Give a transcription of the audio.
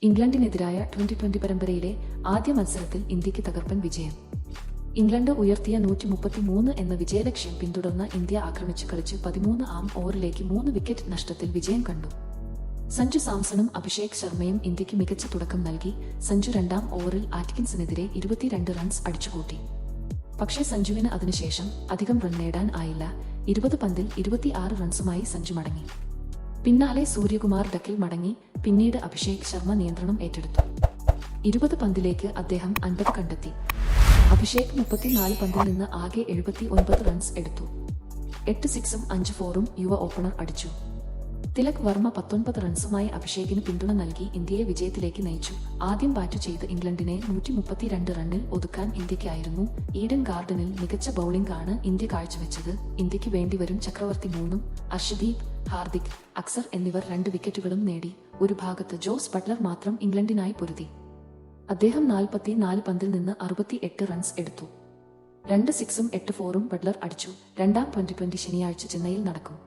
ഇംഗ്ലണ്ടിനെതിരായ ട്വന്റി പരമ്പരയിലെ ആദ്യ മത്സരത്തിൽ ഇന്ത്യക്ക് തകർപ്പൻ വിജയം. ഇംഗ്ലണ്ട് ഉയർത്തിയ 133 എന്ന വിജയലക്ഷ്യം പിന്തുടർന്ന ഇന്ത്യ ആക്രമിച്ചു കളിച്ച് 13-ാം ഓവറിലേക്ക് 3 വിക്കറ്റ് നഷ്ടത്തിൽ വിജയം കണ്ടു. സഞ്ജു സാംസണും അഭിഷേക് ശർമ്മയും ഇന്ത്യക്ക് മികച്ച തുടക്കം നൽകി. സഞ്ജു 2-ാം ഓവറിൽ ആറ്റ്കിൻസിനെതിരെ 22 റൺസ് അടിച്ചുകൂട്ടി. പക്ഷേ സഞ്ജുവിന് അതിനുശേഷം അധികം റൺ നേടാൻ ആയില്ല. 20 പന്തിൽ 26 റൺസുമായി സഞ്ജു മടങ്ങി. പിന്നാലെ സൂര്യകുമാർ ഡക്കിൽ മടങ്ങി. പിന്നീട് അഭിഷേക് ശർമ്മ നിയന്ത്രണം ഏറ്റെടുത്തു. 20 പന്തിലേക്ക് അദ്ദേഹം 50 കണ്ടെത്തി. അഭിഷേക് 34 പന്തിൽ നിന്ന് ആകെ 79 റൺസ് എടുത്തു. 8 സിക്സും 5 ഫോറും യുവ ഓപ്പണർ അടിച്ചു. തിലക് വർമ്മ 19 റൺസുമായി അഭിഷേകിന് പിന്തുണ നൽകി ഇന്ത്യയെ വിജയത്തിലേക്ക് നയിച്ചു. ആദ്യം ബാറ്റു ചെയ്ത് ഇംഗ്ലണ്ടിനെ 132 റണ്ണിൽ ഒതുക്കാൻ ഇന്ത്യക്കായിരുന്നു. ഈഡൻ ഗാർഡനിൽ മികച്ച ബൌളിംഗ് ആണ് ഇന്ത്യ കാഴ്ചവെച്ചത്. ഇന്ത്യക്ക് വേണ്ടിവരും ചക്രവർത്തി 3-ഉം അർഷദീപ്, ഹാർദിക്, അക്സർ എന്നിവർ 2 വിക്കറ്റുകളും നേടി. ഒരു ഭാഗത്ത് ജോസ് ബട്ട്ലർ മാത്രം ഇംഗ്ലണ്ടിനായി പൊരുതി. അദ്ദേഹം 44 പന്തിൽ നിന്ന് 68 റൺസ് എടുത്തു. 2 സിക്സും 8 ഫോറും ബട്ട്ലർ അടിച്ചു. 2-ാം ട്വന്റി ശനിയാഴ്ച ചെന്നൈയിൽ നടക്കും.